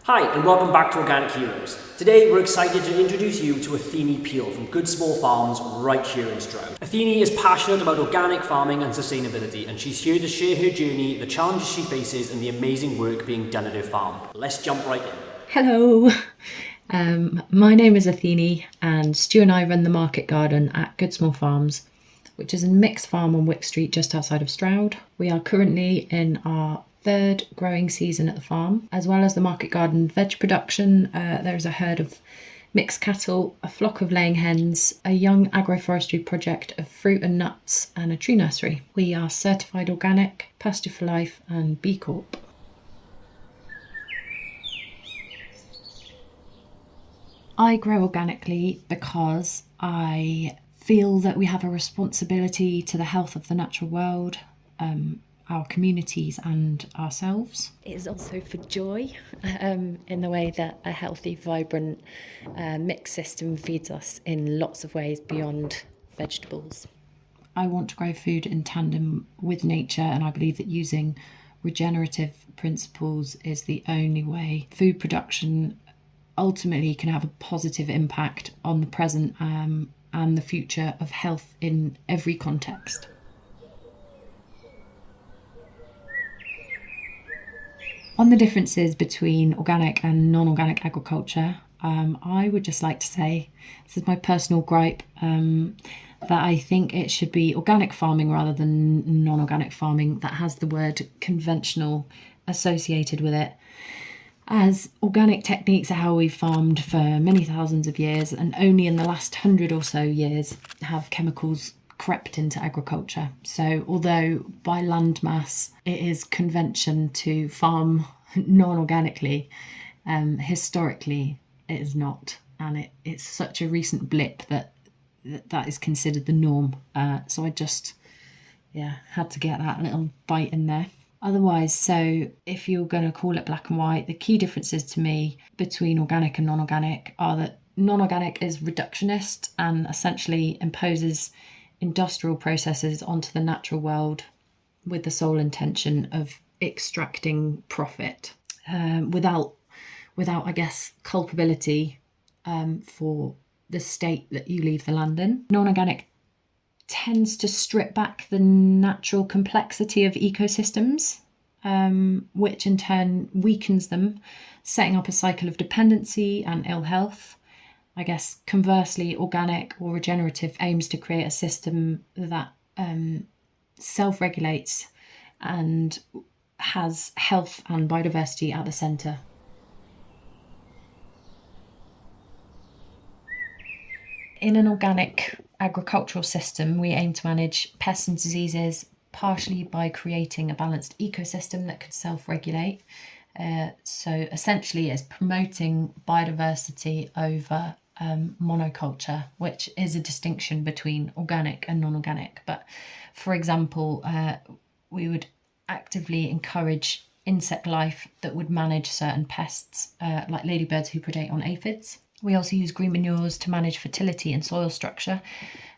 Hi, and welcome back to Organic Heroes. Today we're excited to introduce you to Athene Peel from Good Small Farms right here in Stroud. Athene is passionate about organic farming and sustainability, and she's here to share her journey, the challenges she faces, and the amazing work being done at her farm. Let's jump right in. Hello, my name is Athene, and Stu and I run the market garden at Good Small Farms, which is a mixed farm on Wick Street just outside of Stroud. We are currently in our third growing season at the farm. As well as the market garden veg production, there's a herd of mixed cattle, a flock of laying hens, a young agroforestry project of fruit and nuts, and a tree nursery. We are certified organic, Pasture for Life and B Corp. I grow organically because I feel that we have a responsibility to the health of the natural world, our communities and ourselves. It is also for joy, in the way that a healthy, vibrant mixed system feeds us in lots of ways beyond vegetables. I want to grow food in tandem with nature, and I believe that using regenerative principles is the only way food production ultimately can have a positive impact on the present and the future of health in every context. On the differences between organic and non-organic agriculture, I would just like to say, this is my personal gripe, that I think it should be organic farming rather than non-organic farming that has the word conventional associated with it, as organic techniques are how we've farmed for many thousands of years, and only in the last 100 or so years have chemicals crept into agriculture. So although by land mass it is convention to farm non-organically, historically it is not, and it's such a recent blip that is considered the norm. So I just had to get that little bite in there. Otherwise, so if you're going to call it black and white, the key differences to me between organic and non-organic are that non-organic is reductionist and essentially imposes industrial processes onto the natural world with the sole intention of extracting profit, without I guess culpability for the state that you leave the land in. Non-organic tends to strip back the natural complexity of ecosystems, which in turn weakens them, setting up a cycle of dependency and ill health. I guess conversely, organic or regenerative aims to create a system that self-regulates and has health and biodiversity at the centre. In an organic agricultural system, we aim to manage pests and diseases partially by creating a balanced ecosystem that could self-regulate. So essentially it's promoting biodiversity over monoculture, which is a distinction between organic and non-organic. But for example, we would actively encourage insect life that would manage certain pests, like ladybirds who predate on aphids. We also use green manures to manage fertility and soil structure,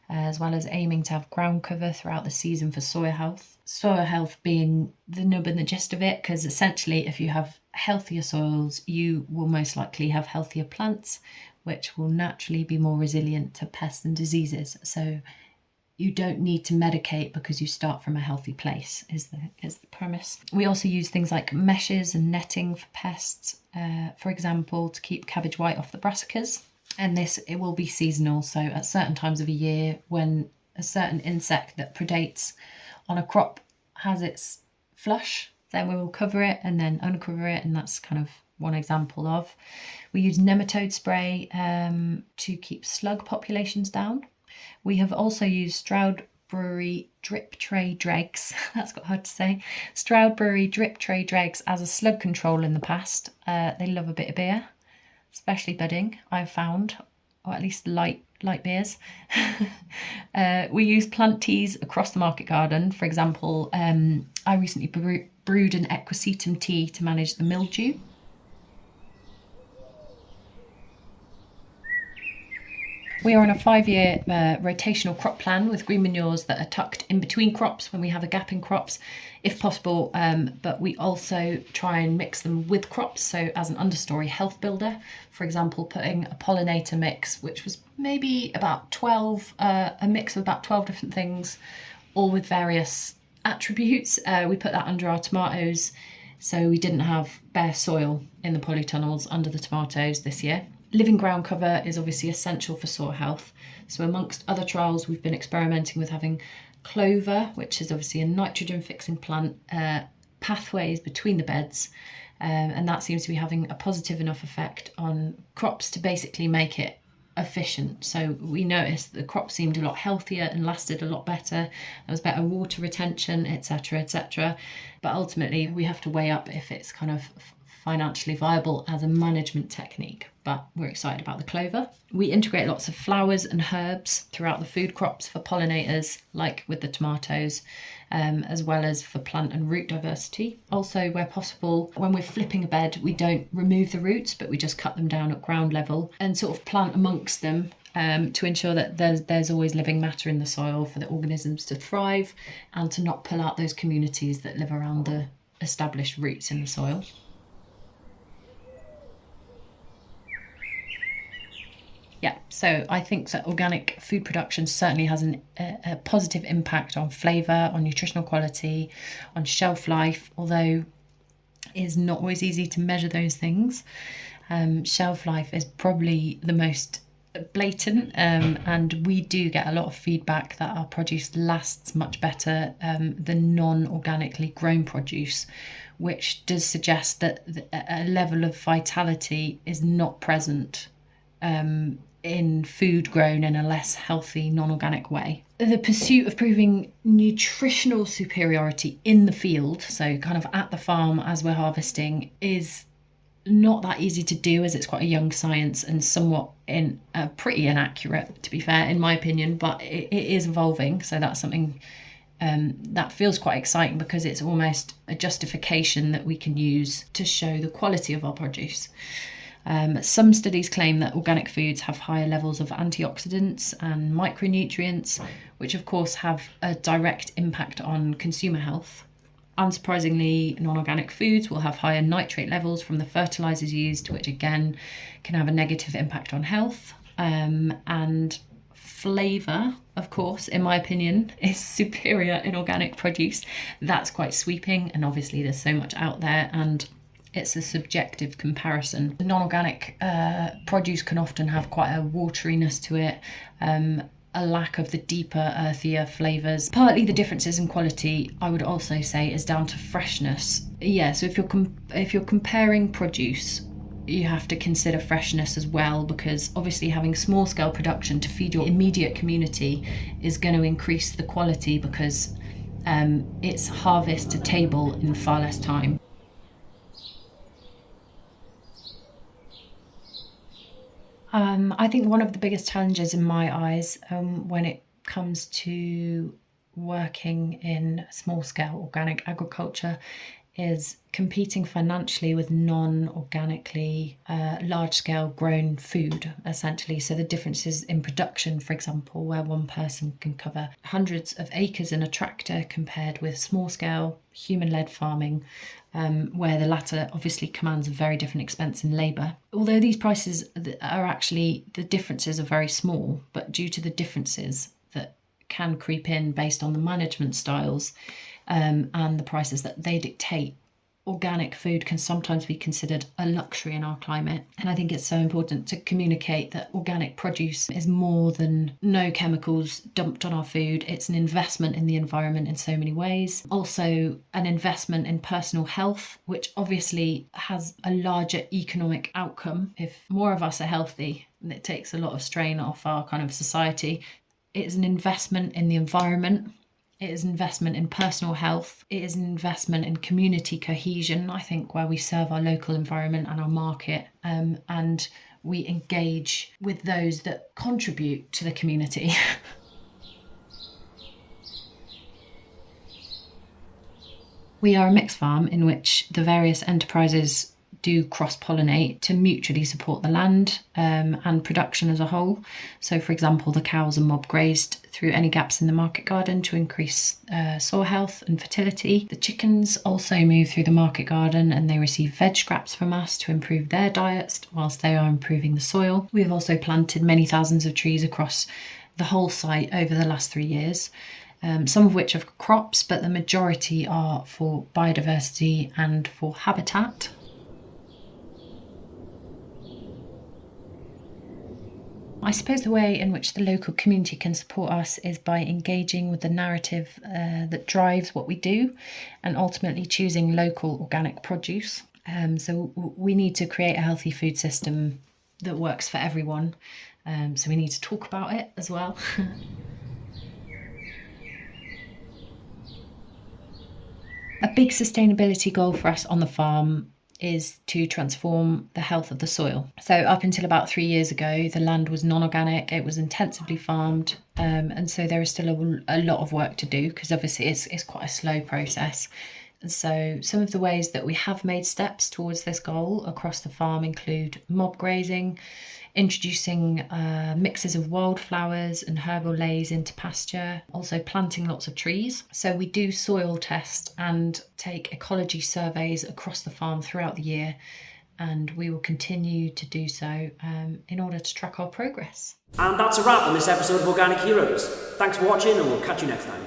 as well as aiming to have ground cover throughout the season for soil health. Soil health being the nub and the gist of it, because essentially if you have healthier soils, you will most likely have healthier plants, which will naturally be more resilient to pests and diseases. So you don't need to medicate because you start from a healthy place, is the premise. We also use things like meshes and netting for pests, for example, to keep cabbage white off the brassicas. And it will be seasonal, so at certain times of a year when a certain insect that predates on a crop has its flush, then we will cover it and then uncover it, and that's kind of one example of. We use nematode spray to keep slug populations down. We have also used Stroud Brewery drip tray dregs, that's got hard to say, Stroud Brewery drip tray dregs as a slug control in the past. They love a bit of beer, especially budding, I've found, or at least light beers. We use plant teas across the market garden. For example, I recently brewed an equisetum tea to manage the mildew. We are on a 5-year rotational crop plan with green manures that are tucked in between crops when we have a gap in crops, if possible, but we also try and mix them with crops, so as an understory health builder. For example, putting a pollinator mix, which was maybe about 12, a mix of about 12 different things, all with various attributes. We put that under our tomatoes, so we didn't have bare soil in the polytunnels under the tomatoes this year. Living ground cover is obviously essential for soil health. So amongst other trials, we've been experimenting with having clover, which is obviously a nitrogen fixing plant, pathways between the beds. And that seems to be having a positive enough effect on crops to basically make it efficient. So we noticed the crop seemed a lot healthier and lasted a lot better. There was better water retention, etc., etc. But ultimately, we have to weigh up if it's kind of financially viable as a management technique, but we're excited about the clover. We integrate lots of flowers and herbs throughout the food crops for pollinators, like with the tomatoes, as well as for plant and root diversity. Also, where possible, when we're flipping a bed, we don't remove the roots, but we just cut them down at ground level and sort of plant amongst them to ensure that there's always living matter in the soil for the organisms to thrive and to not pull out those communities that live around the established roots in the soil. Yeah, so I think that organic food production certainly has a positive impact on flavour, on nutritional quality, on shelf life, although it is not always easy to measure those things. Shelf life is probably the most blatant, and we do get a lot of feedback that our produce lasts much better than non-organically grown produce, which does suggest that a level of vitality is not present in food grown in a less healthy, non-organic way. The pursuit of proving nutritional superiority in the field, so kind of at the farm as we're harvesting, is not that easy to do, as it's quite a young science and somewhat pretty inaccurate, to be fair, in my opinion, but it is evolving. So that's something that feels quite exciting, because it's almost a justification that we can use to show the quality of our produce. Some studies claim that organic foods have higher levels of antioxidants and micronutrients, which of course have a direct impact on consumer health. Unsurprisingly, non-organic foods will have higher nitrate levels from the fertilizers used, which again can have a negative impact on health. And flavour, of course, in my opinion, is superior in organic produce. That's quite sweeping, and obviously there's so much out there, and it's a subjective comparison. The non-organic produce can often have quite a wateriness to it, a lack of the deeper, earthier flavours. Partly the differences in quality, I would also say, is down to freshness. Yeah, so if you're comparing produce, you have to consider freshness as well, because obviously having small scale production to feed your immediate community is going to increase the quality, because it's harvest to table in far less time. I think one of the biggest challenges in my eyes when it comes to working in small-scale organic agriculture is competing financially with non-organically large-scale grown food, essentially. So the differences in production, for example, where one person can cover hundreds of acres in a tractor compared with small-scale human-led farming, where the latter obviously commands a very different expense in labour. Although these prices are actually, the differences are very small, but due to the differences that can creep in based on the management styles and the prices that they dictate, organic food can sometimes be considered a luxury in our climate. And I think it's so important to communicate that organic produce is more than no chemicals dumped on our food. It's an investment in the environment in so many ways. Also an investment in personal health, which obviously has a larger economic outcome. If more of us are healthy, and it takes a lot of strain off our kind of society. It is an investment in the environment. It is an investment in personal health. It is an investment in community cohesion, I think, where we serve our local environment and our market, and we engage with those that contribute to the community. We are a mixed farm in which the various enterprises do cross-pollinate to mutually support the land and production as a whole. So for example, the cows are mob grazed through any gaps in the market garden to increase soil health and fertility. The chickens also move through the market garden and they receive veg scraps from us to improve their diets whilst they are improving the soil. We've also planted many thousands of trees across the whole site over the last 3 years. Some of which are crops, but the majority are for biodiversity and for habitat. I suppose the way in which the local community can support us is by engaging with the narrative that drives what we do and ultimately choosing local organic produce. So we need to create a healthy food system that works for everyone. So we need to talk about it as well. A big sustainability goal for us on the farm is to transform the health of the soil. So up until about 3 years ago, the land was non-organic, it was intensively farmed, and so there is still a lot of work to do because obviously it's quite a slow process. And so some of the ways that we have made steps towards this goal across the farm include mob grazing, introducing mixes of wildflowers and herbal leys into pasture, also planting lots of trees. So we do soil test and take ecology surveys across the farm throughout the year, and we will continue to do so in order to track our progress. And that's a wrap on this episode of Organic Heroes. Thanks for watching and we'll catch you next time.